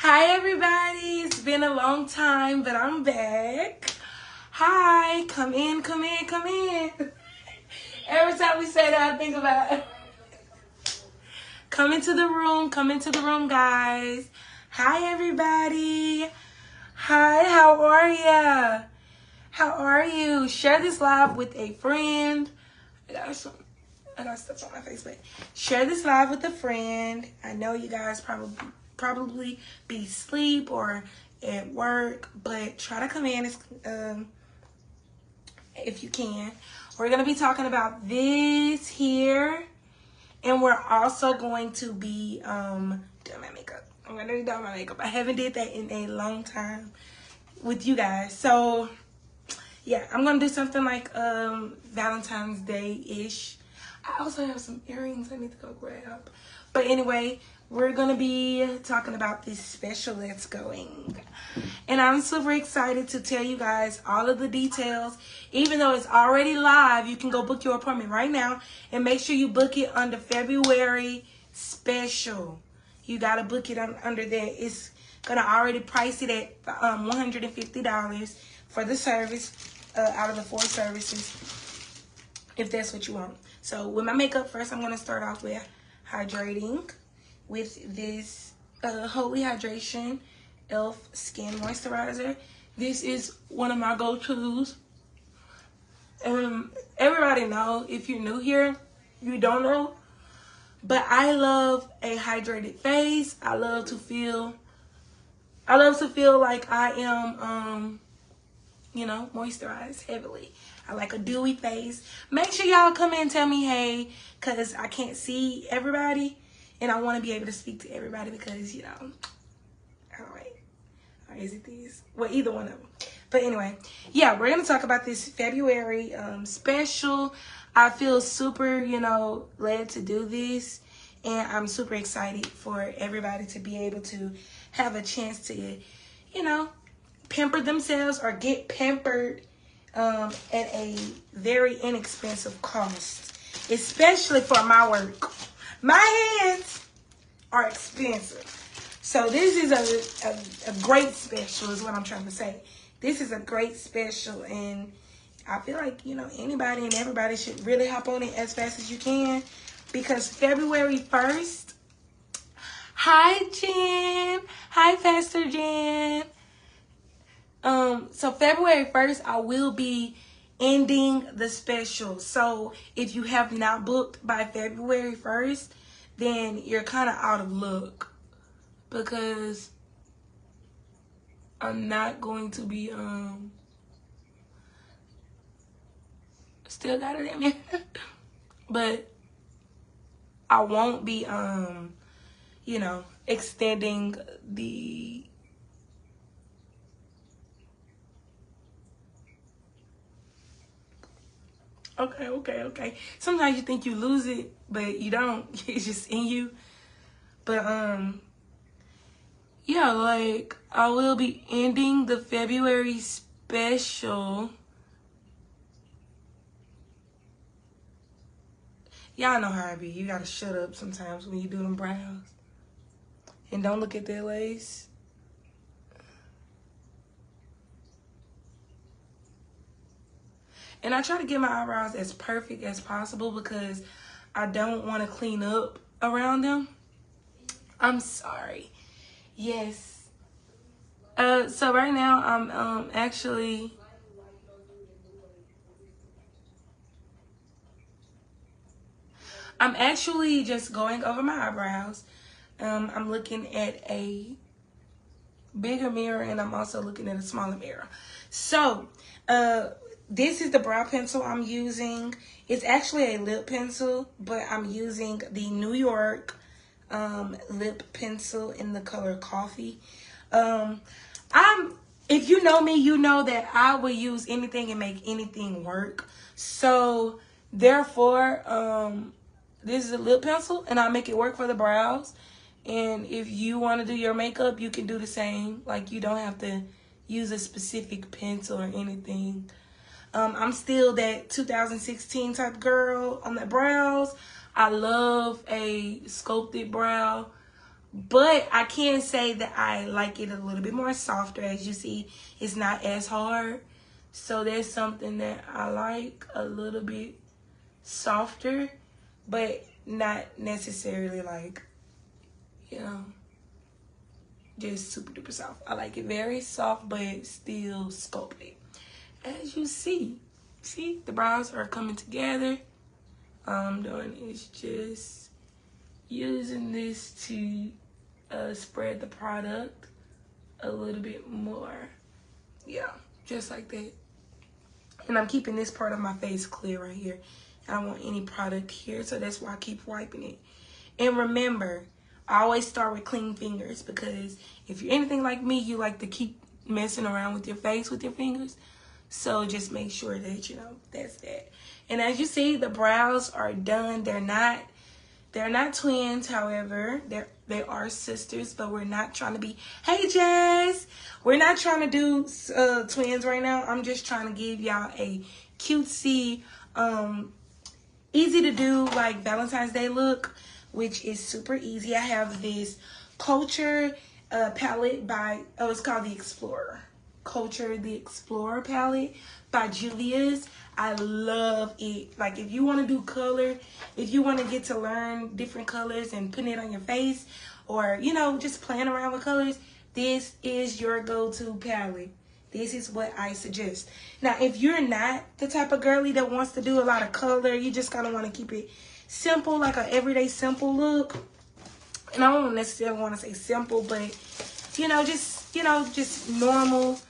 Hi everybody, it's been a long time, but I'm back. Hi, come in, come in, come in. Every time we say that, I think about come into the room, guys. Hi everybody. Hi, how are ya? How are you? Share this live with a friend. I got stuff on my face, but share this live with a friend. I know you guys probably be asleep or at work, but try to come in if you can. We're gonna be talking about this here, and we're also going to be doing my makeup. I'm gonna be doing my makeup. I haven't did that in a long time with you guys, so yeah, I'm gonna do something like Valentine's Day-ish. I also have some earrings I need to go grab. But anyway, we're gonna be talking about this special that's going. And I'm super excited to tell you guys all of the details. Even though it's already live, you can go book your appointment right now. And make sure you book it under February special. You gotta book it under there. It's gonna already price it at $150 for the service out of the 4 services, if that's what you want. So with my makeup, first I'm going to start off with hydrating with this Holy Hydration e.l.f. Skin Moisturizer. This is one of my go-tos. Everybody know, if you're new here, you don't know, but I love a hydrated face. I love to feel like I am moisturized heavily. I like a dewy face. Make sure y'all come in and tell me hey, because I can't see everybody. And I want to be able to speak to everybody because, all right. Or is it these? Well, either one of them. But anyway, yeah, we're going to talk about this February special. I feel super, led to do this. And I'm super excited for everybody to be able to have a chance to, pamper themselves or get pampered at a very inexpensive cost, especially for my work. My hands are expensive, so this is a great special is what I'm trying to say. This is a great special, and I feel like anybody and everybody should really hop on it as fast as you can, because February 1st. Hi Jen. Hi Pastor Jen. So February 1st, I will be ending the special. So if you have not booked by February 1st, then you're kind of out of luck, because I'm not going to be, still got it in me, but I won't be, extending the Okay. Sometimes you think you lose it, but you don't. It's just in you. But yeah, like I will be ending the February special. Y'all know how I be. You gotta shut up sometimes when you do them brows. And don't look at that lace. And I try to get my eyebrows as perfect as possible because I don't want to clean up around them. I'm sorry. Yes. So right now I'm actually just going over my eyebrows. I'm looking at a bigger mirror, and I'm also looking at a smaller mirror. So, this is the brow pencil I'm using. It's actually a lip pencil, but I'm using the New York lip pencil in the color coffee. If you know me, you know that I will use anything and make anything work. So, therefore, this is a lip pencil, and I make it work for the brows. And if you want to do your makeup, you can do the same. Like, you don't have to use a specific pencil or anything. I'm still that 2016 type girl on the brows. I love a sculpted brow. But I can say that I like it a little bit more softer. As you see, it's not as hard. So that's something that I like, a little bit softer, but not necessarily like, you know, just super duper soft. I like it very soft, but still sculpted. As you see, the brows are coming together. All I'm doing is just using this to spread the product a little bit more. Yeah, just like that. And I'm keeping this part of my face clear right here. I don't want any product here, so that's why I keep wiping it. And remember, I always start with clean fingers, because if you're anything like me, you like to keep messing around with your face with your fingers. So just make sure that, you know, that's that. And as you see, the brows are done. They're not twins, however. They are sisters, but we're not trying to be, hey Jazz, we're not trying to do twins right now. I'm just trying to give y'all a cutesy, easy to do like Valentine's Day look, which is super easy. I have this Culture palette by, it's called the Explorer. Culture the Explorer palette by Juvia's. I love it. Like, if you want to do color, if you want to get to learn different colors and putting it on your face, or, you know, just playing around with colors, this is your go-to palette. This is what I suggest. Now, if you're not the type of girly that wants to do a lot of color, you just kind of want to keep it simple, like an everyday simple look. And I don't necessarily want to say simple, but, just normal,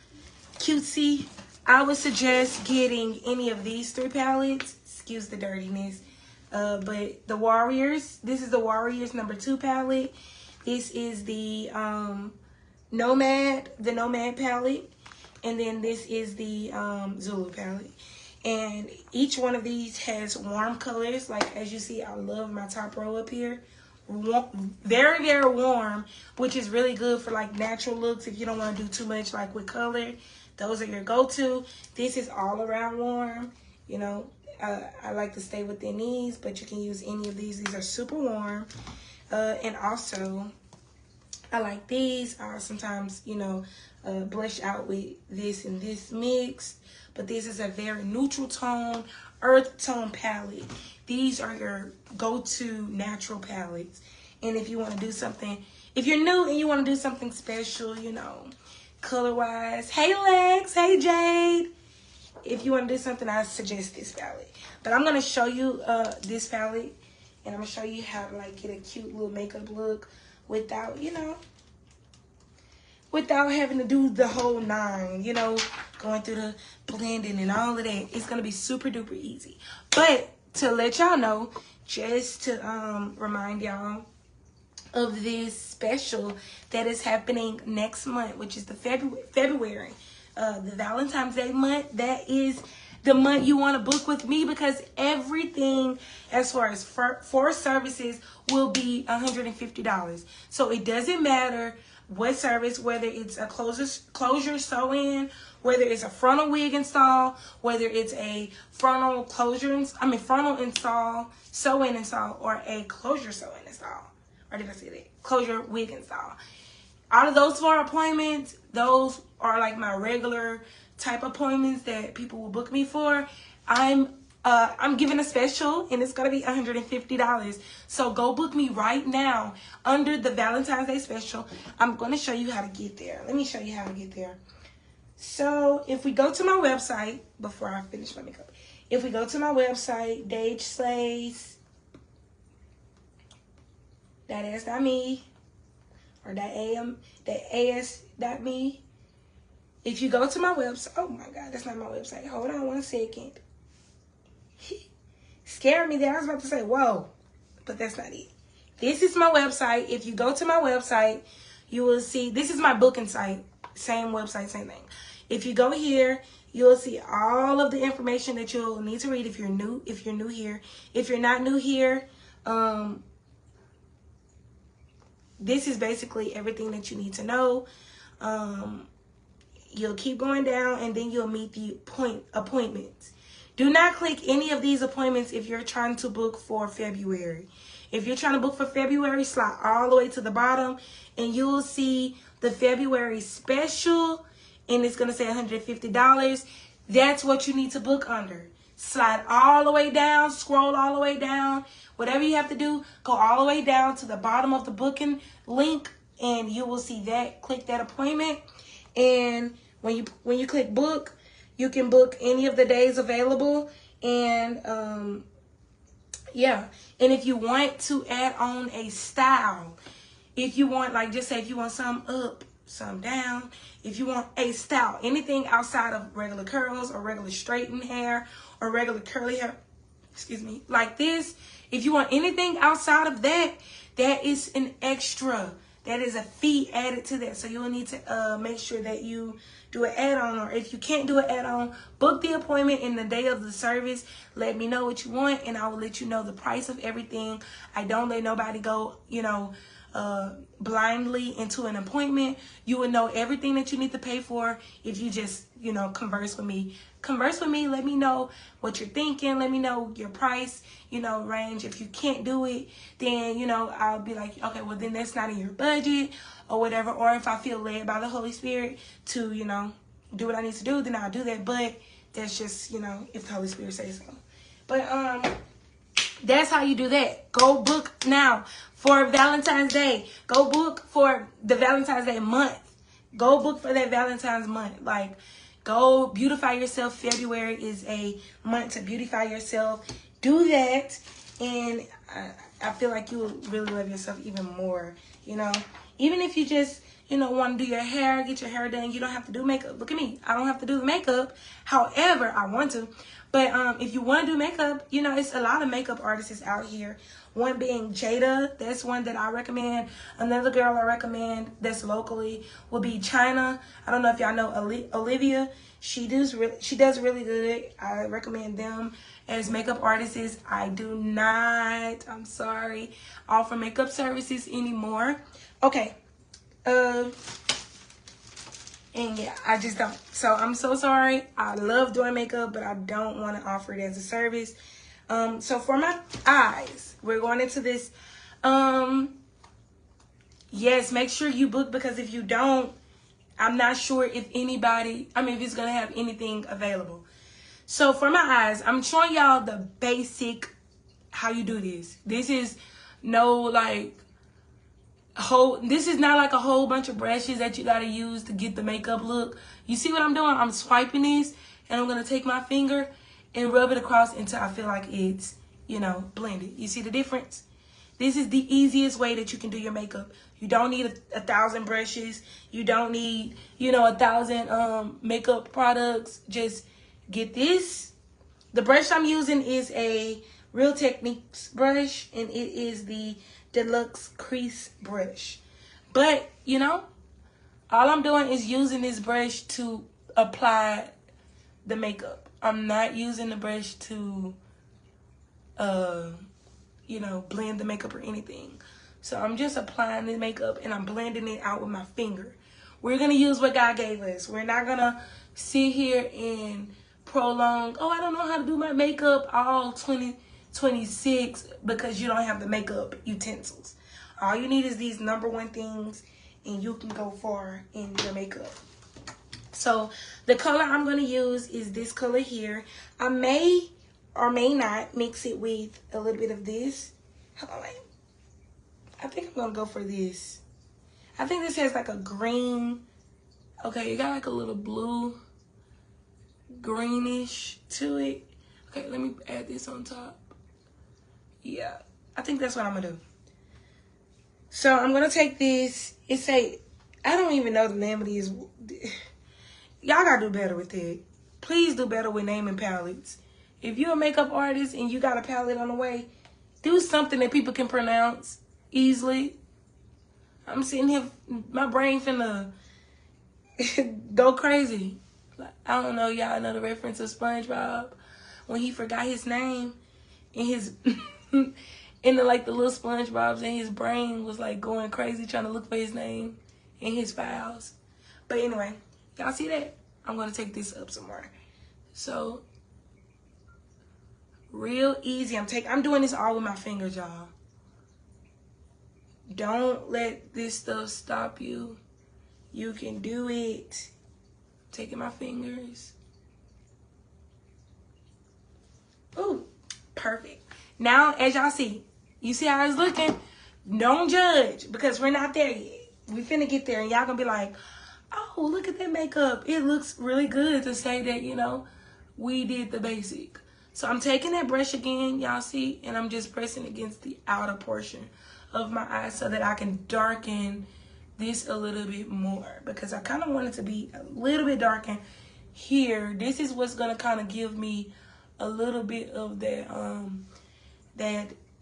cutesy. I would suggest getting any of these three palettes. Excuse the dirtiness. But the Warriors, this is the Warriors #2 palette. This is the Nomad palette. And then this is the Zulu palette. And each one of these has warm colors. Like, as you see, I love my top row up here. Very, very warm, which is really good for like natural looks if you don't want to do too much like with color. Those are your go-to. This is all around warm. You know, I like to stay within these, but you can use any of these. These are super warm. And also, I like these. I sometimes, blush out with this and this mixed. But this is a very neutral tone, earth tone palette. These are your go-to natural palettes. And if you want to do something, if you're new and you want to do something special, color-wise. Hey, Lex. Hey, Jade. If you want to do something, I suggest this palette. But I'm going to show you this palette. And I'm going to show you how to, like, get a cute little makeup look without, without having to do the whole 9, going through the blending and all of that. It's going to be super duper easy. But to let y'all know, just to remind y'all of this special that is happening next month, which is the February, the Valentine's Day month. That is the month you want to book with me, because everything as far as for services will be $150. So it doesn't matter what service, whether it's a closure sew-in, whether it's a frontal wig install, whether it's a frontal install, sew-in install, or a closure sew-in install. Or did I say that? Closure wig install. Out of those 4 appointments, those are like my regular type appointments that people will book me for. I'm giving a special, and it's gonna be $150. So go book me right now under the Valentine's Day special. I'm gonna show you how to get there. Let me show you how to get there. So if we go to my website, before I finish my makeup, if we go to my website, dageslays.as.me or .as.me. If you go to my website, oh my God, that's not my website. Hold on 1 second. Scared me there. I was about to say, whoa, but that's not it. This is my website. If you go to my website, you will see, this is my booking site. Same website, same thing. If you go here, you'll see all of the information that you'll need to read if you're new here. If you're not new here, this is basically everything that you need to know. You'll keep going down, and then you'll meet the appointments. Do not click any of these appointments if you're trying to book for February. If you're trying to book for February, slide all the way to the bottom and you'll see the February special, and it's going to say $150. That's what you need to book under. Slide all the way down, scroll all the way down. Whatever you have to do, go all the way down to the bottom of the booking link, and you will see that. Click that appointment, and when you click book, you can book any of the days available. And yeah, and if you want to add on a style, if you want, like, just say if you want some up, some down, if you want a style, anything outside of regular curls or regular straightened hair or regular curly hair, excuse me, like this, if you want anything outside of that, that is an extra. That is a fee added to that. So you will need to make sure that you do an add-on, or if you can't do an add-on, book the appointment in the day of the service. Let me know what you want, and I will let you know the price of everything. I don't let nobody go, blindly into an appointment. You will know everything that you need to pay for if you just, converse with me. Converse with me. Let me know what you're thinking. Let me know your price, range. If you can't do it, then, I'll be like, okay, well, then that's not in your budget or whatever. Or if I feel led by the Holy Spirit to, do what I need to do, then I'll do that. But that's just, if the Holy Spirit says so. But, that's how you do that. Go book now for Valentine's Day. Go book for the Valentine's Day month. Go book for that Valentine's month. Like, go beautify yourself. February is a month to beautify yourself. Do that, and I feel like you will really love yourself even more. Even if you just want to do your hair, get your hair done, you don't have to do makeup. Look at me. I don't have to do the makeup. However, I want to. But if you want to do makeup, it's a lot of makeup artists out here. One being Jada. That's one that I recommend. Another girl I recommend that's locally will be China. I don't know if y'all know Olivia. She does really good. I recommend them as makeup artists. I do not, I'm sorry, offer makeup services anymore. Okay. And yeah, I just don't. So I'm so sorry. I love doing makeup, but I don't want to offer it as a service. So for my eyes, we're going into this. Yes, make sure you book, because if you don't, I'm not sure if if it's going to have anything available. So for my eyes, I'm showing y'all the basic, how you do this. This is this is not like a whole bunch of brushes that you got to use to get the makeup look. You see what I'm doing? I'm swiping this, and I'm going to take my finger and rub it across until I feel like it's, blended. You see the difference? This is the easiest way that you can do your makeup. You don't need a 1,000 brushes. You don't need, 1,000 makeup products. Just get this. The brush I'm using is a Real Techniques brush, and it is the Deluxe Crease brush. But, all I'm doing is using this brush to apply the makeup. I'm not using the brush to, blend the makeup or anything. So I'm just applying the makeup, and I'm blending it out with my finger. We're going to use what God gave us. We're not going to sit here and prolong, I don't know how to do my makeup all 2026 because you don't have the makeup utensils. All you need is these number one things, and you can go far in your makeup. So the color I'm going to use is this color here. I may or may not mix it with a little bit of this. I think I'm going to go for this. I think this has like a green. Okay, you got like a little blue greenish to it. Okay, let me add this on top. Yeah, I think that's what I'm going to do. So I'm going to take this. I don't even know the name of these. Y'all got to do better with it. Please do better with naming palettes. If you're a makeup artist and you got a palette on the way, do something that people can pronounce easily. I'm sitting here, my brain finna go crazy. I don't know, y'all know the reference of SpongeBob when he forgot his name and his and the little SpongeBob's in his brain was like going crazy trying to look for his name in his files. But anyway, y'all see that? I'm gonna take this up some more. So real easy. I'm doing this all with my fingers, y'all. Don't let this stuff stop you. You can do it. Taking my fingers. Ooh, perfect. Now, as y'all see, you see how it's looking? Don't judge, because we're not there yet. We finna get there, and y'all gonna be like, oh, look at that makeup. It looks really good to say that, you know, we did the basic. So I'm taking that brush again, y'all see, and I'm just pressing against the outer portion of my eye so that I can darken this a little bit more, because I kind of want it to be a little bit darkened here. This is what's gonna kind of give me a little bit of that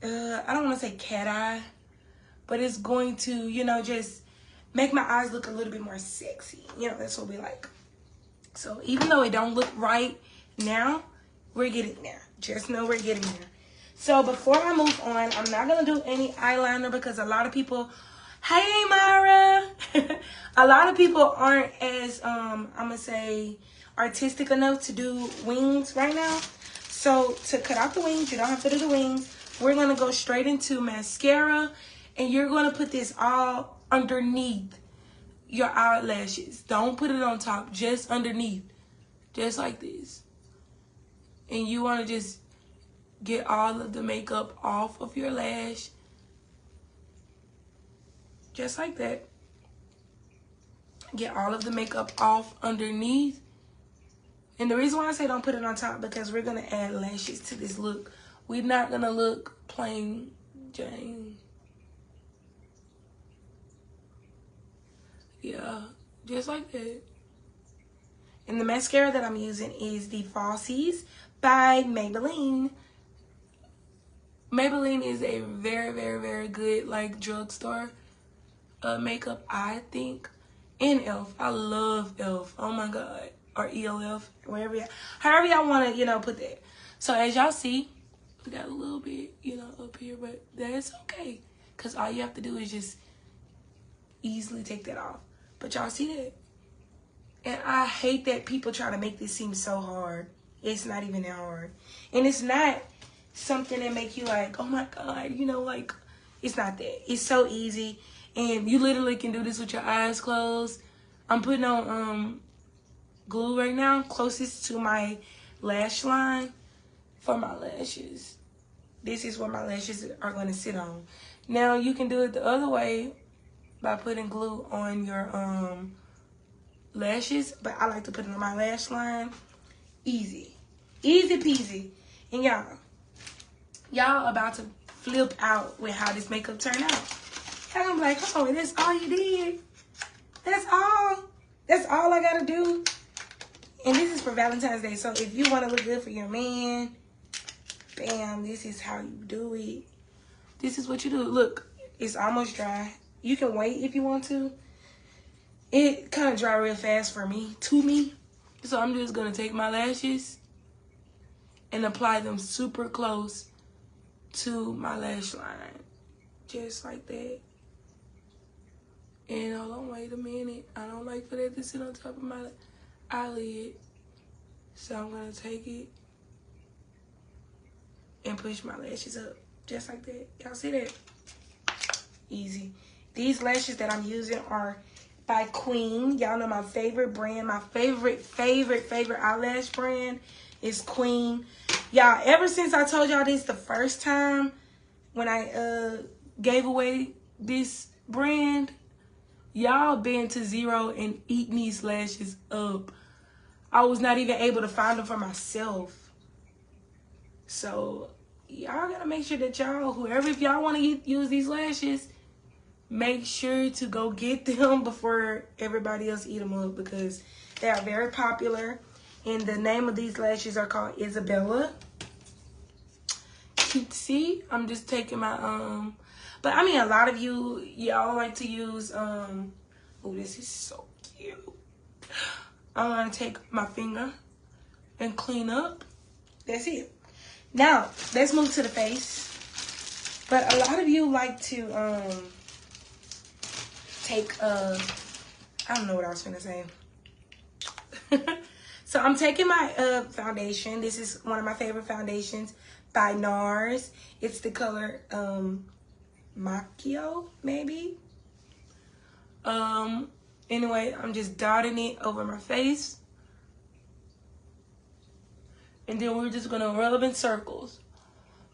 I don't want to say cat eye, but it's going to, you know, just make my eyes look a little bit more sexy. You know, that's what we like. So even though it don't look right now, we're getting there. Just know we're getting there. So before I move on, I'm not going to do any eyeliner, because a lot of people, hey, Myra. A lot of people aren't as, I'm going to say, artistic enough to do wings right now. So to cut out the wings, you don't have to do the wings. We're going to go straight into mascara, and you're going to put this all underneath your eyelashes. Don't put it on top, just underneath, just like this. And you want to just get all of the makeup off of your lash, just like that. Get all of the makeup off underneath. And the reason why I say don't put it on top, because we're going to add lashes to this look. We're not going to look plain Jane. Yeah, just like that. And the mascara that I'm using is the Falsies by Maybelline. Maybelline is a very, very, very good, like, drugstore makeup, I think. And e.l.f. I love e.l.f. Oh my God. Or ELF, wherever however y'all want to, you know, put that. So as y'all see, we got a little bit, you know, up here, but that's okay, because all you have to do is just easily take that off. But y'all see that? And I hate that people try to make this seem so hard. It's not even that hard. And it's not something that make you like, oh my God, you know, like, it's not that. It's so easy. And you literally can do this with your eyes closed. I'm putting on glue right now, closest to my lash line for my lashes. This is where my lashes are going to sit on. Now you can do it the other way by putting glue on your lashes, but I like to put it on my lash line. Easy peasy. And y'all about to flip out with how this makeup turned out. Y'all gonna be like, oh, that's all you did? That's all I gotta do? And this is for Valentine's Day. So if you want to look good for your man, bam, this is how you do it. This is what you do. Look, it's almost dry. You can wait if you want to. It kind of dry real fast for me, So I'm just going to take my lashes and apply them super close to my lash line. Just like that. And hold on, wait a minute. I don't like for that to sit on top of my eyelid, so I'm gonna take it and push my lashes up just like that. Y'all see that? Easy. These lashes that I'm using are by Queen. Y'all know my favorite brand. My favorite eyelash brand is Queen. Y'all, ever since I told y'all this the first time when I gave away this brand, y'all been to Zero and eating these lashes up. I was not even able to find them for myself. So y'all gotta make sure that y'all, whoever, if y'all want to use these lashes, make sure to go get them before everybody else eat them up, because they are very popular. And the name of these lashes are called Isabella. See, I'm just taking my but I mean, a lot of y'all like to use oh, this is so cute. I'm gonna take my finger and clean up. That's it. Now let's move to the face. But a lot of you like to take I don't know what I was gonna say. So I'm taking my foundation. This is one of my favorite foundations by NARS. It's the color macchio, maybe. Anyway, I'm just dotting it over my face. And then we're just gonna rub in circles.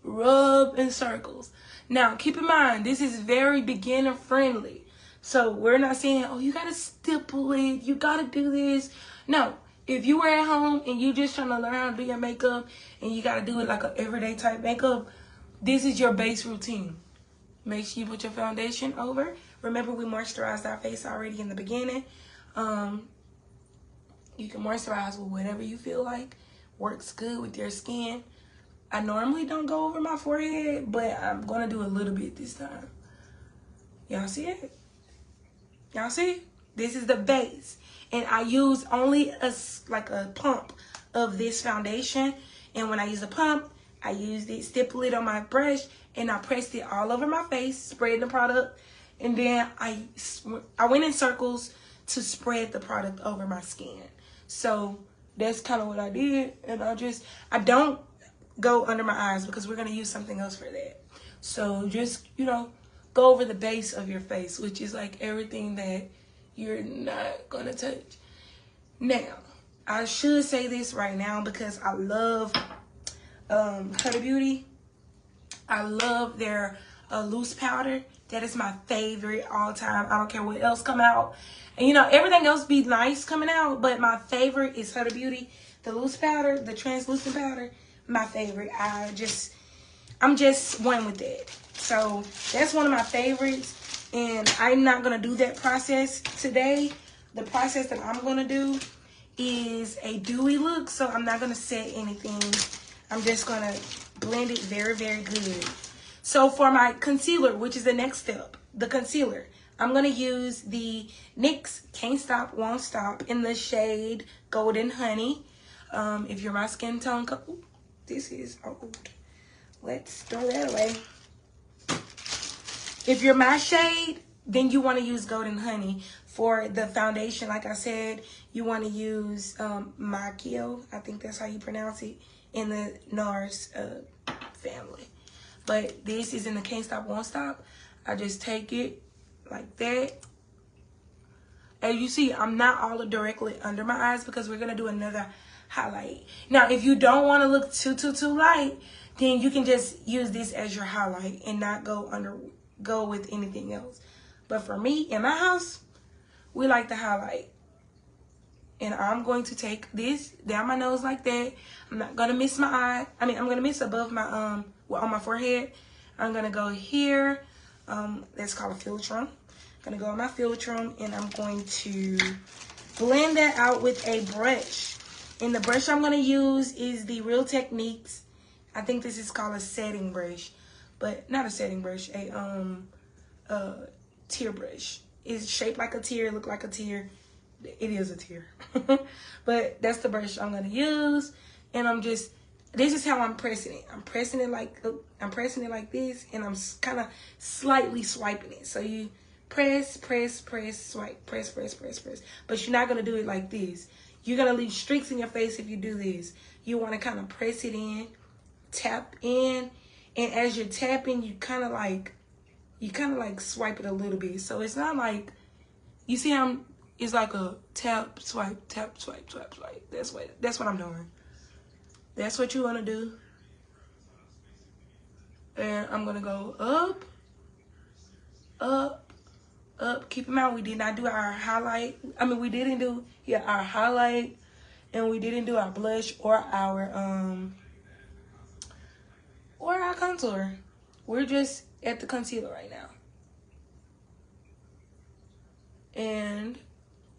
Rub in circles. Now, keep in mind, this is very beginner friendly. So we're not saying, oh, you gotta stipple it, you gotta do this. No, if you were at home and you just trying to learn how to do your makeup and you gotta do it like an everyday type makeup, this is your base routine. Make sure you put your foundation over. Remember, we moisturized our face already in the beginning. You can moisturize with whatever you feel like works good with your skin. I normally don't go over my forehead, but I'm gonna do a little bit this time. Y'all see it? Y'all see? This is the base. And I use only a pump of this foundation. And when I use a pump, I used it, stipple it on my brush, and I pressed it all over my face, spread the product. And then I went in circles to spread the product over my skin. So that's kind of what I did. And I don't go under my eyes because we're going to use something else for that. So just, go over the base of your face, which is like everything that you're not going to touch. Now, I should say this right now because I love Huda Beauty. I love their loose powder. That is my favorite all time. I don't care what else come out. And everything else be nice coming out, but my favorite is Huda Beauty. The loose powder, the translucent powder, my favorite. I'm just one with that. So that's one of my favorites. And I'm not going to do that process today. The process that I'm going to do is a dewy look. So I'm not going to set anything. I'm just going to blend it very, very good. So for my concealer, which is the next step, the concealer, I'm going to use the NYX Can't Stop, Won't Stop in the shade Golden Honey. If you're my skin tone, this is old. Let's throw that away. If you're my shade, then you want to use Golden Honey. For the foundation, like I said, you want to use Macchio. I think that's how you pronounce it, in the NARS family. But this is in the Can't Stop, Won't Stop. I just take it like that. As you see, I'm not all directly under my eyes because we're going to do another highlight. Now, if you don't want to look too light, then you can just use this as your highlight and not go with anything else. But for me, in my house, we like the highlight. And I'm going to take this down my nose like that. I'm not going to miss my eye. I'm going to miss above my, on my forehead. I'm going to go here. That's called a philtrum. I'm going to go on my philtrum and I'm going to blend that out with a brush. And the brush I'm going to use is the Real Techniques. I think this is called a setting brush. But not a setting brush, a tear brush. It's shaped like a tear, look like a tear. It is a tear. But that's the brush I'm going to use. And this is how I'm pressing it. I'm pressing it like this, and I'm kind of slightly swiping it. So you press, swipe, press. But you're not going to do it like this. You're going to leave streaks in your face if you do this. You want to kind of press it in, tap in, and as you're tapping, you kind of like swipe it a little bit. So it's not like, you see how it's like a tap, swipe, tap, swipe, swipe, swipe. That's what I'm doing. That's what you want to do. And I'm going to go up, up, up. Keep in mind, we did not do our highlight. We didn't do our highlight, and we didn't do our blush or our contour. We're just at the concealer right now. And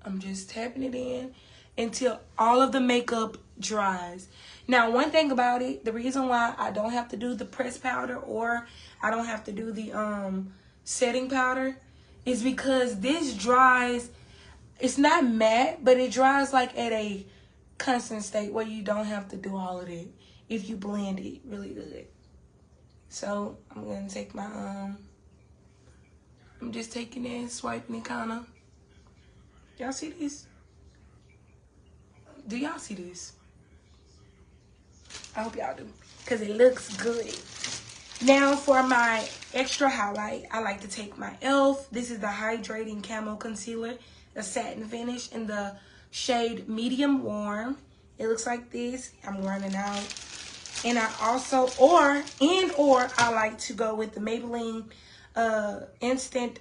I'm just tapping it in until all of the makeup dries. Now, one thing about it, the reason why I don't have to do the pressed powder or I don't have to do the setting powder is because this dries, it's not matte, but it dries like at a constant state where you don't have to do all of it if you blend it really good. So I'm going to take my, I'm just taking it, swiping it kind of. Y'all see this? Do y'all see this? I hope y'all do, because it looks good. Now for my extra highlight, I like to take my e.l.f. This is the Hydrating Camo Concealer, a satin finish in the shade Medium Warm. It looks like this. I'm running out. And I also, or I like to go with the Maybelline Instant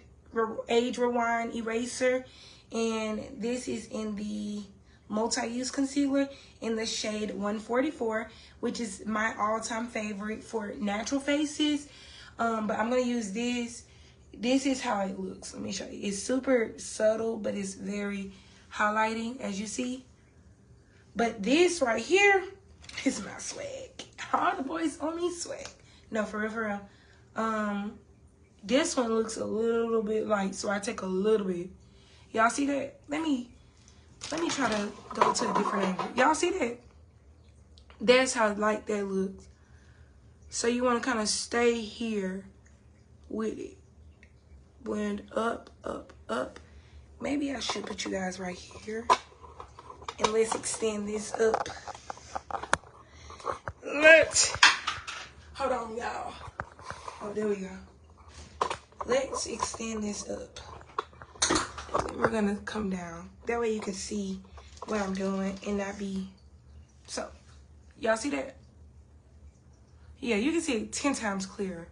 Age Rewind Eraser. And this is in the multi-use concealer in the shade 144, which is my all-time favorite for natural faces. But I'm going to use this. This is how it looks. Let me show you. It's super subtle, but it's very highlighting, as you see. But this right here is my swag. All the boys on me swag. No, for real, for real. This one looks a little bit light, so I take a little bit. Y'all see that? Let me try to go to a different angle. Y'all see that? That's how light that looks. So you want to kind of stay here with it. Blend up, up, up. Maybe I should put you guys right here. And let's extend this up. Hold on, y'all. Oh, there we go. Let's extend this up. We're gonna come down. That way you can see what I'm doing and not be. So, y'all see that? Yeah, you can see it 10 times clearer.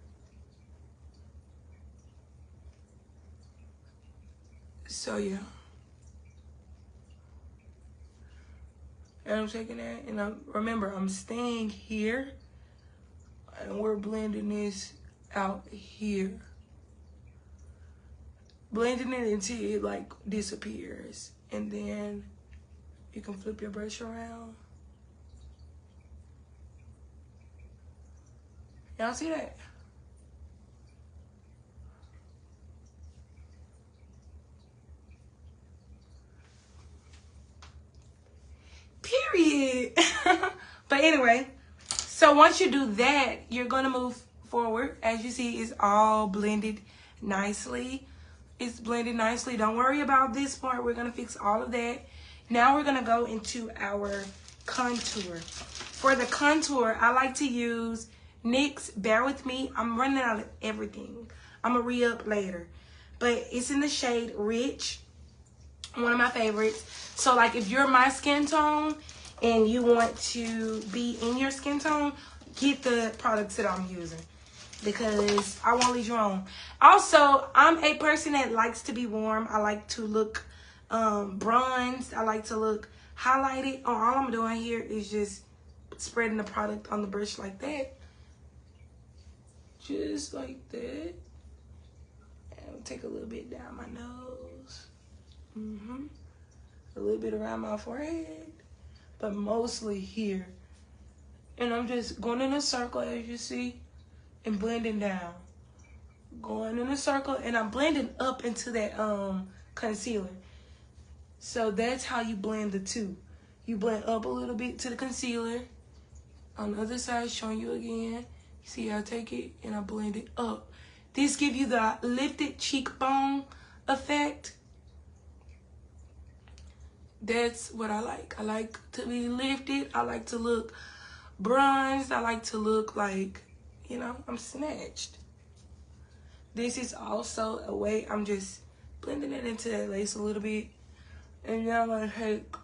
So, yeah. And I'm taking that, and remember, I'm staying here, and we're blending this out here. Blending it until it like disappears, and then you can flip your brush around. Y'all see that? Period. But anyway, so once you do that, you're gonna move forward. As you see, it's all blended nicely. It's blended nicely. Don't worry about this part. We're gonna fix all of that. Now we're gonna go into our contour. For the contour, I like to use NYX. Bear with me. I'm running out of everything. I'm gonna re-up later. But it's in the shade Rich. One of my favorites. So like if you're my skin tone and you want to be in your skin tone, get the products that I'm using, because I won't lead you wrong. Also, I'm a person that likes to be warm. I like to look bronzed. I like to look highlighted. Oh, all I'm doing here is just spreading the product on the brush like that. Just like that. And take a little bit down my nose. A little bit around my forehead. But mostly here. And I'm just going in a circle, as you see, and blending down. Going in a circle, and I'm blending up into that concealer. So that's how you blend the two. You blend up a little bit to the concealer. On the other side, showing you again. See, I take it and I blend it up. This gives you the lifted cheekbone effect. That's what I like. I like to be lifted. I like to look bronzed. I like to look like, you know, I'm snatched. This is also a way I'm just blending it into that lace a little bit. And now I'm gonna take,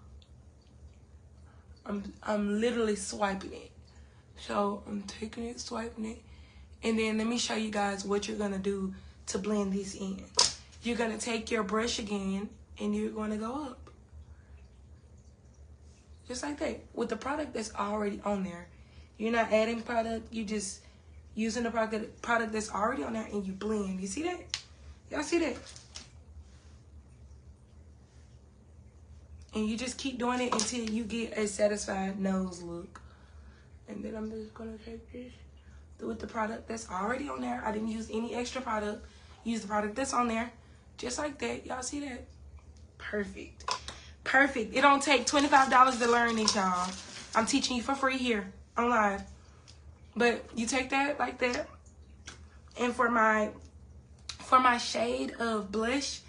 I'm literally swiping it. So I'm taking it, swiping it. And then let me show you guys what you're gonna do to blend this in. You're gonna take your brush again and you're gonna go up. Just like that, with the product that's already on there. You're not adding product, you just using the product that's already on there, and you blend. You see that? Y'all see that? And you just keep doing it until you get a satisfied nose look. And then I'm just gonna take this with the product that's already on there. I didn't use any extra product. Use the product that's on there. Just like that. Y'all see that? Perfect. Perfect. It don't take $25 to learn this, y'all. I'm teaching you for free here on live. But you take that like that. And for my shade of blush,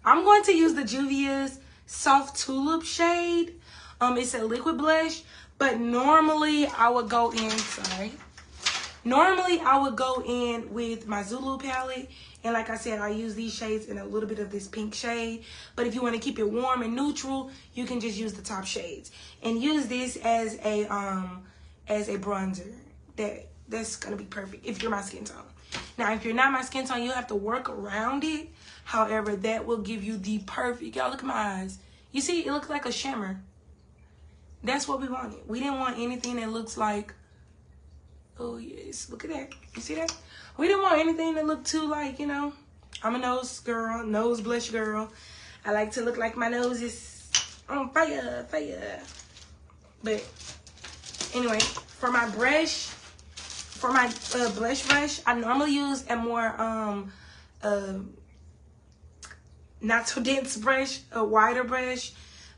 I'm going to use the Juvia's Soft Tulip shade. It's a liquid blush, but normally I would go in, sorry. Normally, I would go in with my Zulu palette. And like I said, I use these shades and a little bit of this pink shade. But if you want to keep it warm and neutral, you can just use the top shades. And use this as a bronzer. That's going to be perfect if you're my skin tone. Now, if you're not my skin tone, you'll have to work around it. However, that will give you the perfect... Y'all, look at my eyes. You see, it looks like a shimmer. That's what we wanted. We didn't want anything that looks like... Oh, yes. Look at that. You see that? We didn't want anything that looked too like, you know... I'm a nose girl, nose blush girl. I like to look like my nose is on fire. But anyway, for my brush... For my blush brush, I normally use a more not so dense brush, a wider brush.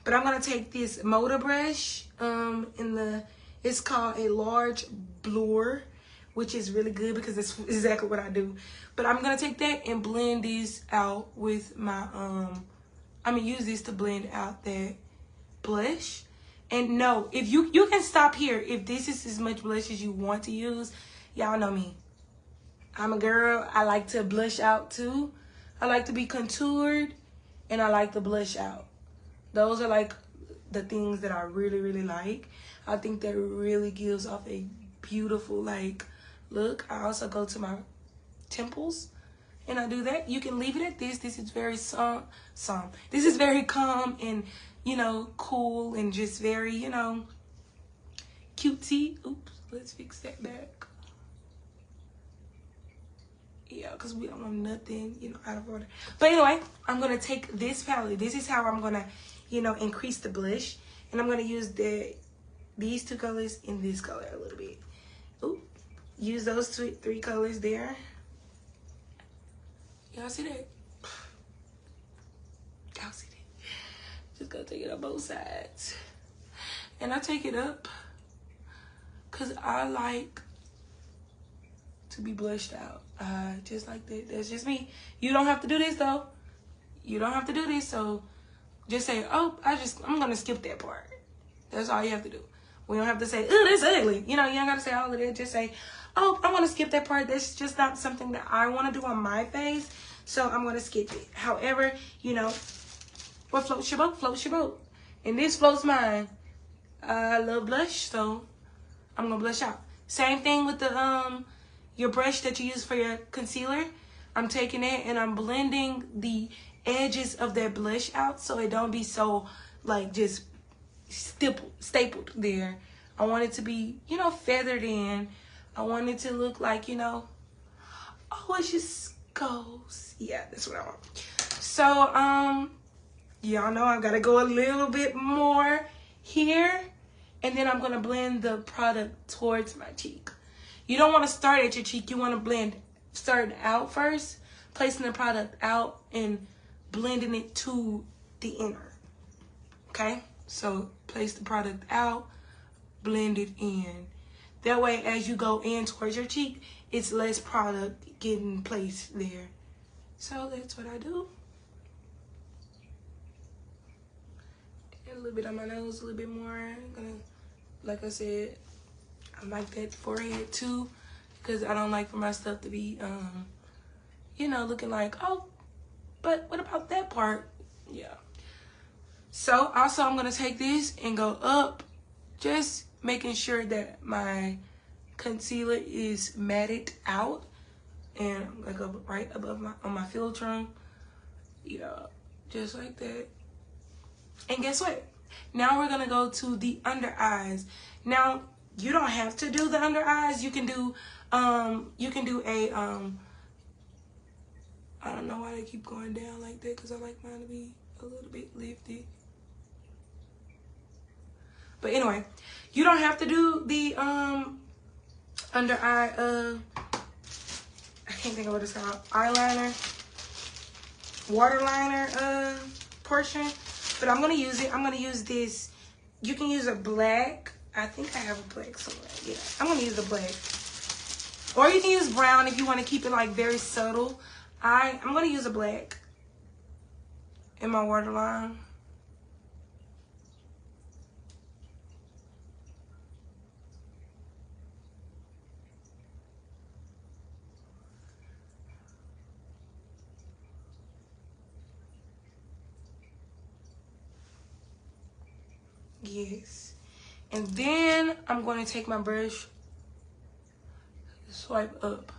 But I'm gonna take this Moda brush it's called a large blur, which is really good because it's exactly what I do. But I'm gonna take that and blend this out with my I'm gonna use this to blend out that blush. And no, if you can stop here if this is as much blush as you want to use. Y'all know me. I'm a girl. I like to blush out too. I like to be contoured and I like to blush out. Those are like the things that I really, really like. I think that really gives off a beautiful like look. I also go to my temples and I do that. You can leave it at this. This is very This is very calm and, you know, cool and just very, you know, cutesy. Oops, let's fix that back. Yeah, because we don't want nothing, you know, out of order. But anyway, I'm going to take this palette. This is how I'm going to, you know, increase the blush. And I'm going to use these two colors in this color a little bit. Ooh, use those three colors there. Y'all see that? Y'all see that? Just going to take it on both sides. And I take it up because I like to be blushed out. Just like that. That's just me. You don't have to do this though. You don't have to do this. So just say, oh, I'm gonna skip that part. That's all you have to do. We don't have to say, oh, that's ugly. You know, you don't gotta say all of that. Just say, oh, I'm gonna skip that part. That's just not something that I want to do on my face. So I'm gonna skip it. However, you know, what floats your boat, floats your boat. And this floats mine. I love blush, so I'm gonna blush out. Same thing with the your brush that you use for your concealer. I'm taking it and I'm blending the edges of that blush out so it don't be so like just stapled there. I want it to be, you know, feathered in. I want it to look like, you know, oh, it just goes. Yeah, that's what I want. So y'all know I gotta go a little bit more here, and then I'm gonna blend the product towards my cheek. You don't want to start at your cheek. You want to blend starting out first, placing the product out and blending it to the inner. Okay? So place the product out, blend it in. That way, as you go in towards your cheek, it's less product getting placed there. So that's what I do. And a little bit on my nose, a little bit more. I'm gonna, like I said, I like that forehead too, because I don't like for my stuff to be, you know, looking like, oh, but what about that part? Yeah. So also I'm going to take this and go up, just making sure that my concealer is matted out and like right above on my filter. Yeah, just like that. And guess what? Now we're going to go to the under eyes. Now, you don't have to do the under eyes. You can do a I don't know why they keep going down like that, because I like mine to be a little bit lifted. But anyway, you don't have to do the under eye I can't think of what it's called, eyeliner, waterliner portion, but I'm gonna use it. I'm gonna use this. You can use a black. I think I have a black somewhere. Yeah, I'm gonna use the black. Or you can use brown if you want to keep it like very subtle. I'm gonna use a black in my waterline. Yes. And then I'm going to take my brush, swipe up.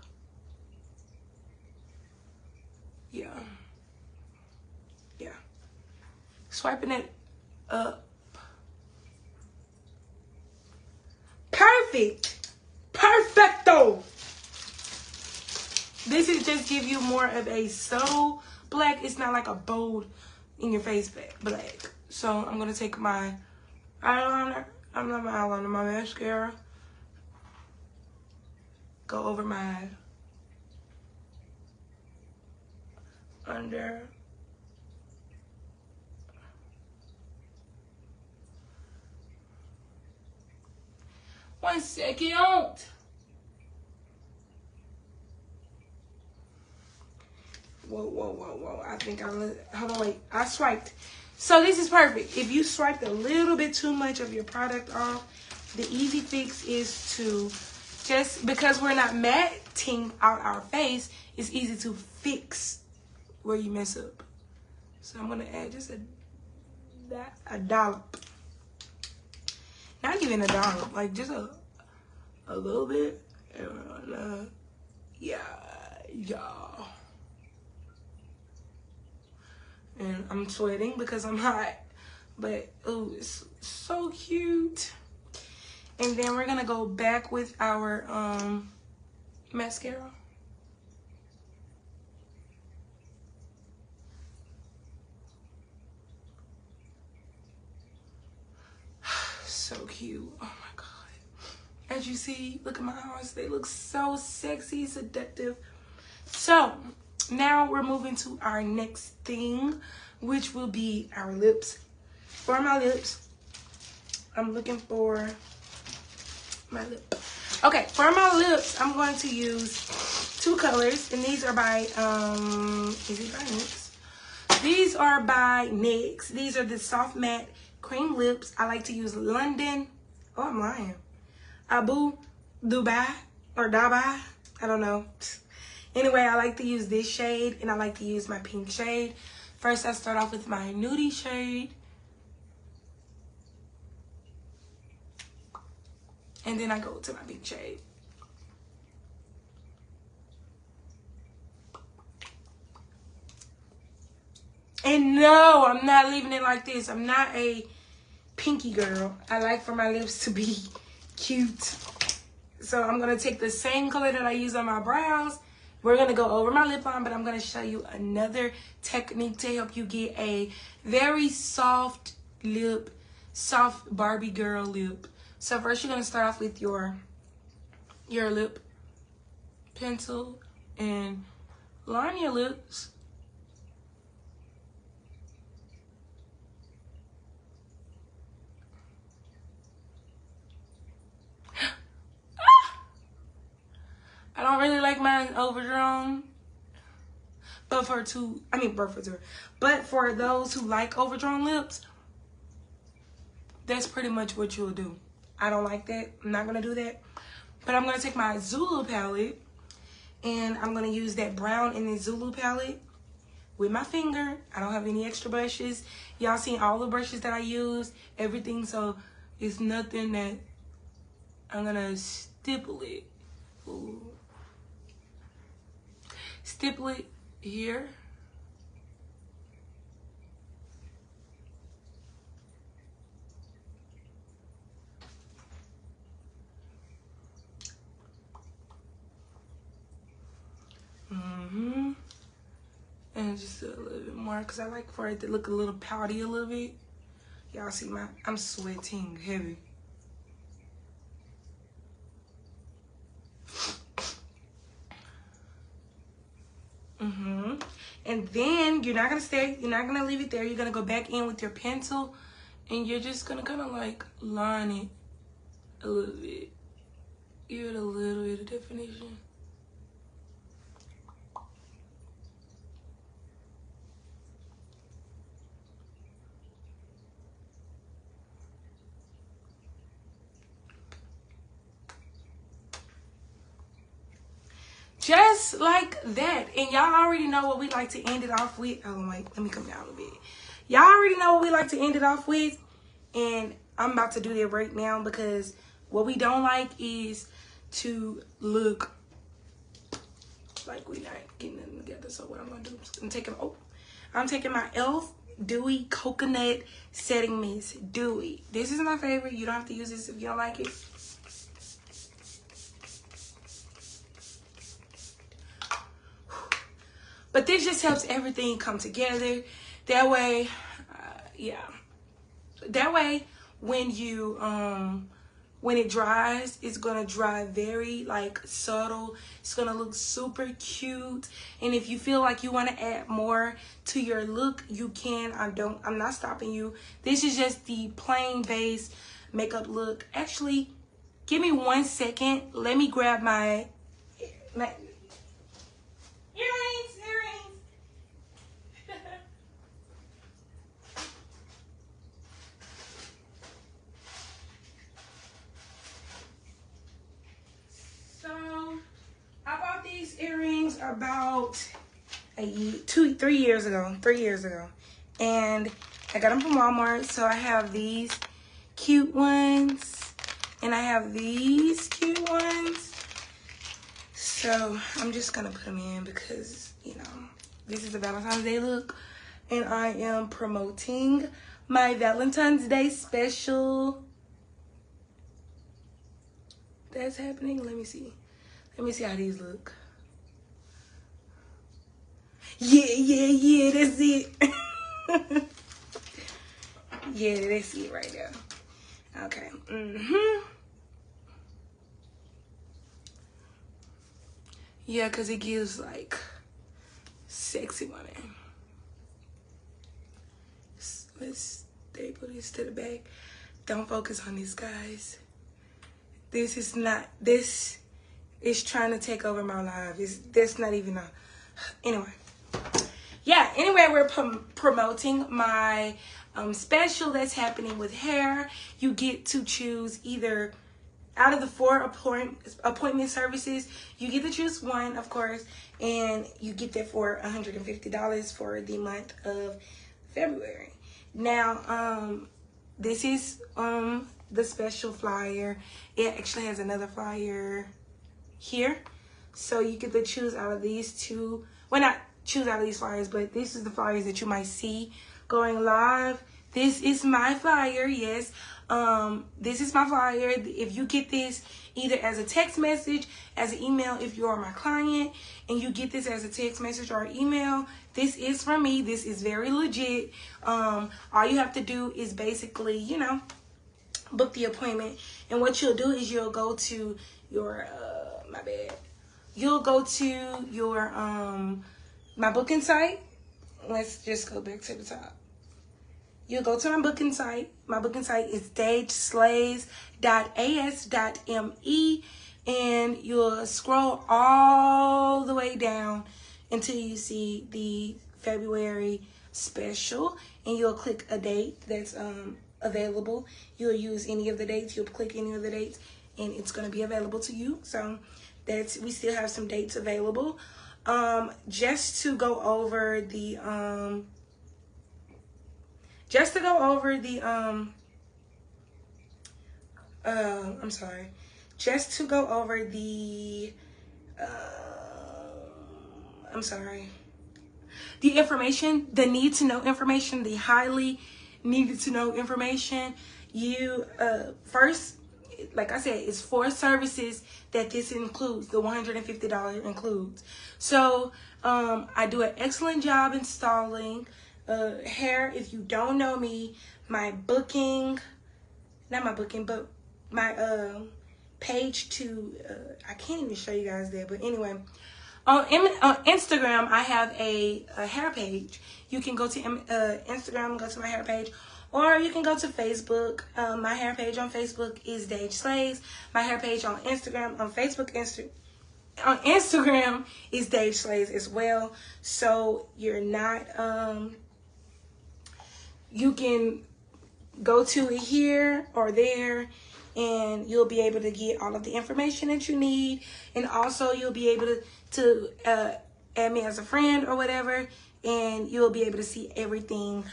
Yeah. Yeah. Swiping it up. Perfect. Perfecto. This is just give you more of a subtle black. It's not like a bold in your face black. So I'm going to take my eyeliner. I'm not my eyeliner, my mascara. Go over my under. One second. Whoa. I think hold on, wait. I swiped. So this is perfect. If you swiped a little bit too much of your product off, the easy fix is to just, because we're not matting out our face, it's easy to fix where you mess up. So I'm gonna add just a dollop. Not even a dollop, like just a little bit. And, yeah. And I'm sweating because I'm hot. But, oh, it's so cute. And then we're going to go back with our mascara. So cute. Oh, my God. As you see, look at my eyes. They look so sexy, seductive. So, now we're moving to our next thing, which will be our lips. For my lips, I'm looking for my lip. Okay, for my lips, I'm going to use two colors, and these are by is it by NYX? These are by NYX. These are the soft matte cream lips. I like to use London. Oh, I'm lying. Abu Dubai or Dubai. I don't know. Anyway, I like to use this shade, and I like to use my pink shade. First, I start off with my nudie shade. And then I go to my pink shade. And no, I'm not leaving it like this. I'm not a pinky girl. I like for my lips to be cute. So I'm going to take the same color that I use on my brows. We're going to go over my lip line, but I'm going to show you another technique to help you get a very soft lip, soft Barbie girl lip. So first you're going to start off with your lip pencil and line your lips. I don't really like mine overdrawn, but for those who like overdrawn lips, that's pretty much what you'll do. I don't like that. I'm not going to do that. But I'm going to take my Zulu palette, and I'm going to use that brown in the Zulu palette with my finger. I don't have any extra brushes. Y'all seen all the brushes that I use, everything, so it's nothing that I'm going to stipple it. Ooh. Stipple it here. And just a little bit more, because I like for it to look a little pouty a little bit. Y'all see I'm sweating heavy. And then you're not gonna leave it there. You're gonna go back in with your pencil, and you're just gonna kind of like line it a little bit. Give it a little bit of definition. Just like that. And y'all already know what we like to end it off with. Oh, wait, let me come down a bit. Y'all already know what we like to end it off with. And I'm about to do that right now, because what we don't like is to look like we're not getting them together. So what I'm gonna do is I'm taking my e.l.f. Dewy Coconut Setting Mist. Dewy. This is my favorite. You don't have to use this if you don't like it. But this just helps everything come together. That way, yeah. That way, when you when it dries, it's gonna dry very like subtle. It's gonna look super cute. And if you feel like you want to add more to your look, you can. I'm not stopping you. This is just the plain base makeup look. Actually, give me 1 second. Let me grab my earrings. So I bought these earrings about 3 years ago. 3 years ago. And I got them from Walmart. So I have these cute ones. And I have these cute ones. So I'm just going to put them in because, you know, this is a Valentine's Day look. And I am promoting my Valentine's Day special. That's happening. Let me see. Let me see how these look. Yeah. That's it. Yeah, that's it right there. Okay. Yeah, because it gives like sexy woman. Let's staple this to the back. Don't focus on this, guys. This is trying to take over my life. That's not even a, anyway. Yeah, anyway, we're promoting my special that's happening with hair. You get to choose either, out of the 4 appointment services, you get to choose one, of course, and you get that for $150 for the month of February. Now, this is the special flyer. It actually has another flyer here, so you get to choose out of these 2. Well, not choose out of these flyers, but this is the flyers that you might see going live. This is my flyer. Yes, this is my flyer. If you get this either as a text message, as an email, if you are my client and you get this as a text message or email, this is from me. This is very legit. All you have to do is basically, you know, book the appointment. And what you'll do is you'll go to your you'll go to your my booking site. Let's just go back to the top. You'll go to my booking site. My booking site is stageslays.as.me, and you'll scroll all the way down until you see the February special, and you'll click a date that's available. You'll use any of the dates. You'll click any of the dates, and it's going to be available to you. So we still have some dates available. Just to go over the the information, the need to know information, the highly needed to know information. You first, like I said, it's 4 services that this includes. The $150 includes. So I do an excellent job installing hair. If you don't know me, my page to I can't even show you guys that, but anyway, on Instagram I have a hair page. You can go to Instagram, go to my hair page, or you can go to Facebook. My hair page on Facebook is Dage Slays. My hair page on Instagram, on Instagram is Dage Slays as well. So you're not you can go to it here or there, and you'll be able to get all of the information that you need. And also you'll be able to add me as a friend or whatever, and you'll be able to see everything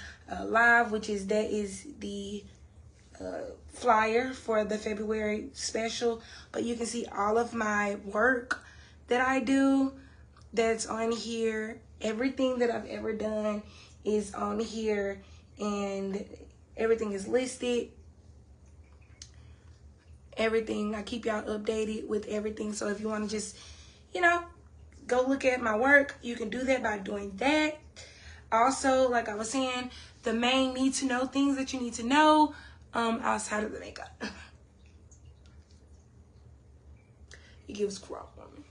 live, that is the flyer for the February special, but you can see all of my work that I do that's on here. Everything that I've ever done is on here, and everything is listed. Everything, I keep y'all updated with everything. So if you want to just, you know, go look at my work, you can do that by doing that. Also, like I was saying, the main need to know things that you need to know outside of the makeup. It gives grown woman.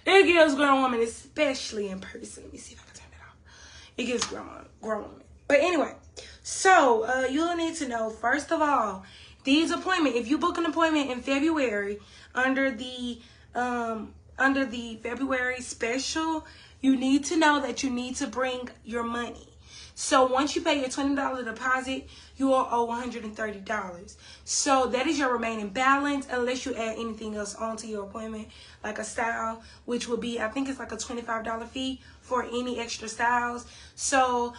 It gives grown woman, especially in person. Let me see if I can turn it off. It gives grown woman. But anyway, so you'll need to know, first of all, these appointments. If you book an appointment in February under the February special, you need to know that you need to bring your money. So once you pay your $20 deposit, you will owe $130. So that is your remaining balance, unless you add anything else onto your appointment, like a style, which will be, I think it's like a $25 fee for any extra styles. So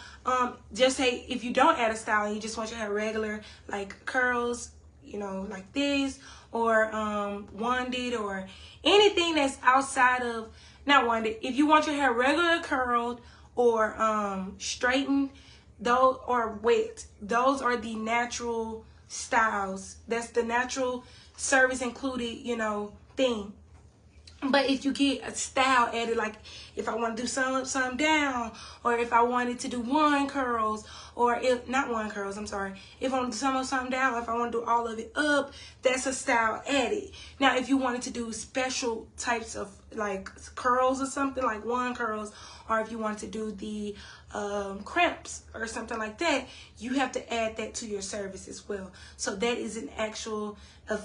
just say if you don't add a style and you just want your hair regular, like curls, you know, like this, or wanded, or anything that's outside of, not wanded, if you want your hair regular curled or straightened, those, or wet, those are the natural styles. That's the natural service included, you know, thing. But if you get a style added, like if I want to do some down, or if I wanted to do one curls, or if not one curls, I'm sorry, if I want to do some down, or if I want to do all of it up, that's a style added. Now, if you wanted to do special types of like curls or something, like one curls, or if you want to do the crimps or something like that, you have to add that to your service as well. So that is an actual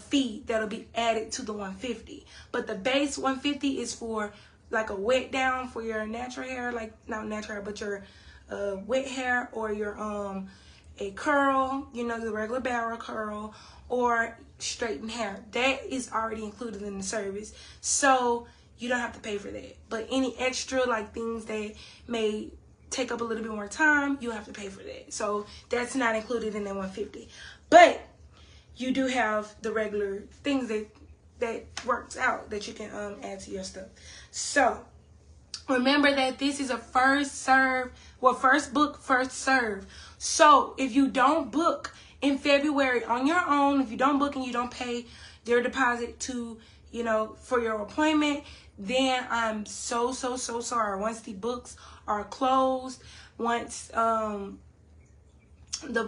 fee that'll be added to the $150. But the base $150 is for like a wet down for your natural hair, like not natural hair, but your wet hair, or your a curl, you know, the regular barrel curl, or straightened hair. That is already included in the service, so you don't have to pay for that. But any extra, like things that may take up a little bit more time, you have to pay for that. So that's not included in that $150. But you do have the regular things that works out that you can add to your stuff. So remember that this is a first serve, well, first book, first serve. So if you don't book in February on your own, if you don't book and you don't pay their deposit to, you know, for your appointment, then I'm so sorry. Once the books are closed, once the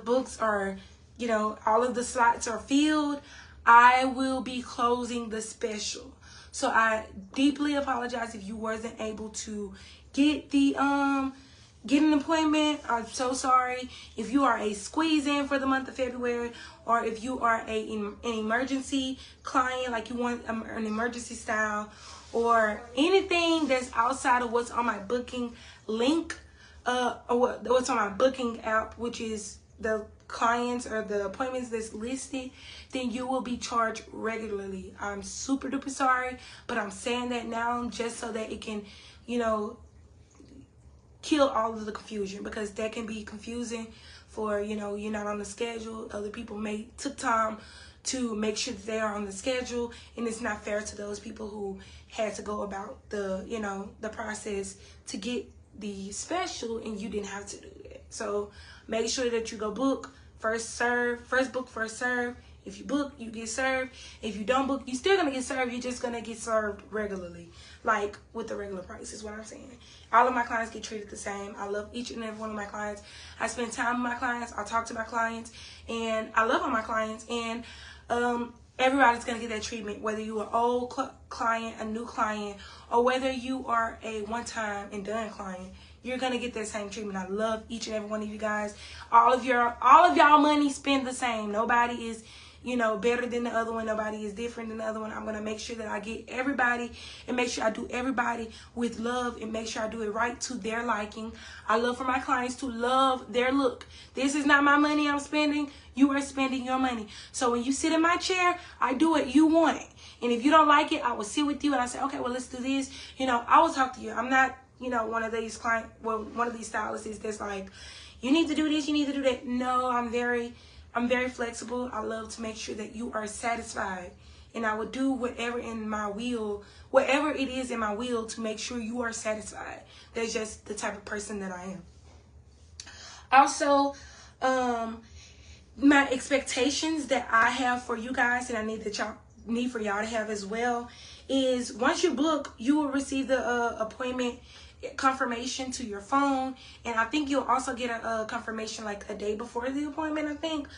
books are, you know, all of the slots are filled, I will be closing the special. So I deeply apologize if you wasn't able to get the get an appointment. I'm so sorry. If you are a squeeze in for the month of February, or if you are an emergency client, like you want an emergency style, or anything that's outside of what's on my booking link, or what's on my booking app, which is the clients or the appointments that's listed, then you will be charged regularly. I'm super duper sorry, but I'm saying that now just so that it can, you know, kill all of the confusion, because that can be confusing for, you know, you're not on the schedule. Other people may took time to make sure that they are on the schedule, and it's not fair to those people who had to go about the, you know, the process to get the special, and you didn't have to do that. So make sure that you go book, first serve, first book, first serve. If you book, you get served. If you don't book, you're still gonna get served. You're just gonna get served regularly, like with the regular price is what I'm saying. All of my clients get treated the same. I love each and every one of my clients. I spend time with my clients. I talk to my clients, and I love all my clients. And everybody's gonna get that treatment, whether you're an old client, a new client, or whether you are a one-time and done client. You're gonna get that same treatment. I love each and every one of you guys. All of y'all money spent the same. Nobody is, you know, better than the other one. Nobody is different than the other one. I'm gonna make sure that I get everybody, and make sure I do everybody with love, and make sure I do it right to their liking. I love for my clients to love their look. This is not my money I'm spending. You are spending your money. So when you sit in my chair, I do what you want. And if you don't like it, I will sit with you and I say, okay, well, let's do this. You know, I will talk to you. I'm not, you know, one of these one of these stylists that's like, you need to do this, you need to do that. No, I'm very flexible. I love to make sure that you are satisfied. And I will do whatever it is in my will to make sure you are satisfied. That's just the type of person that I am. Also, my expectations that I have for you guys, and I need for y'all to have as well, is once you book, you will receive the appointment confirmation to your phone, and I think you'll also get a confirmation like a day before the appointment, I think.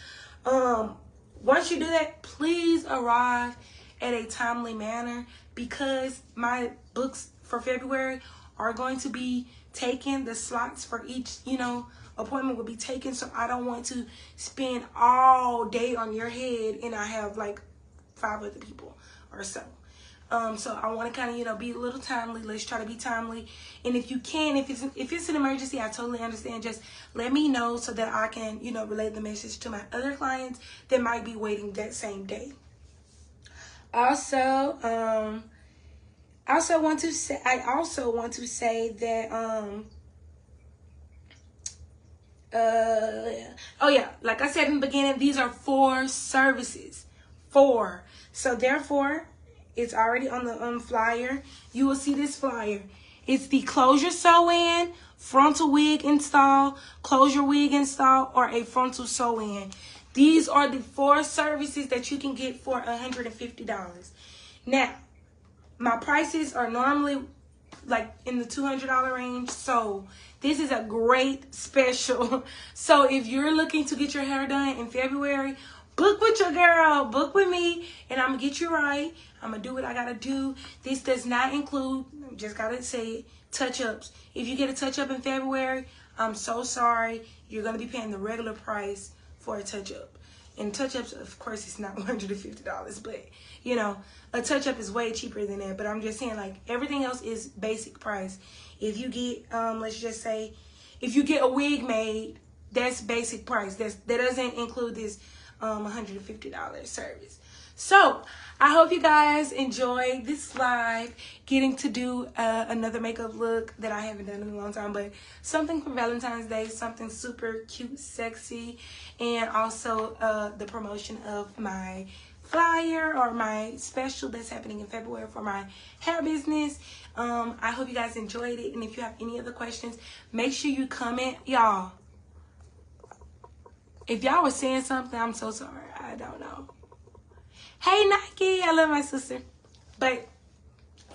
Once you do that, please arrive at a timely manner, because my books for February are going to be taken. The slots for each, appointment will be taken, so I don't want to spend all day on your head and I have like 5 other people or so. So I want to kind of, be a little timely. Let's try to be timely. And if you can, if it's an emergency, I totally understand. Just let me know so that I can, relay the message to my other clients that might be waiting that same day. Also, I also want to say that, like I said in the beginning, these are 4 services. 4. So therefore, it's already on the flyer. You will see this flyer. It's the closure sew-in, frontal wig install, closure wig install, or a frontal sew-in. These are the 4 services that you can get for $150. Now, my prices are normally like in the $200 range, so this is a great special. So if you're looking to get your hair done in February, book with your girl, book with me, and I'm gonna get you right. I'm gonna do what I gotta do. This does not include, just gotta say it, touch-ups. If you get a touch-up in February, I'm so sorry. You're gonna be paying the regular price for a touch-up. And touch-ups, of course, it's not $150, but a touch-up is way cheaper than that. But I'm just saying, like, everything else is basic price. If you get, let's just say, if you get a wig made, that's basic price. That doesn't include this $150 service. So I hope you guys enjoyed this live, getting to do another makeup look that I haven't done in a long time, but something for Valentine's Day, something super cute, sexy, and also the promotion of my flyer or my special that's happening in February for my hair business. I hope you guys enjoyed it, and if you have any other questions, make sure you comment. Y'all, if y'all were saying something, I'm so sorry. I don't know. Hey, Nike, I love my sister. But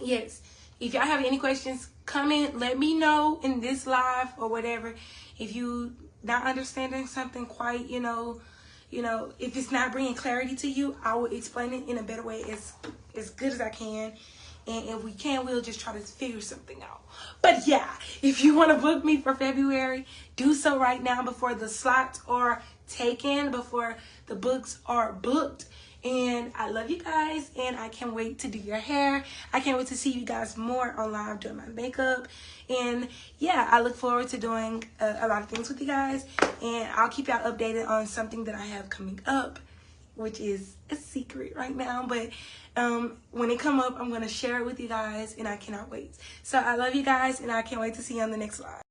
yes, if y'all have any questions, comment, let me know in this live or whatever. If you not understanding something quite, if it's not bringing clarity to you, I will explain it in a better way as good as I can. And if we can, we'll just try to figure something out. But yeah, if you want to book me for February, do so right now before the slots are taken, before the books are booked. And I love you guys, and I can't wait to do your hair. I can't wait to see you guys more on live doing my makeup. And yeah, I look forward to doing a lot of things with you guys. And I'll keep y'all updated on something that I have coming up, which is a secret right now. But when it come up, I'm going to share it with you guys, and I cannot wait. So I love you guys, and I can't wait to see you on the next live.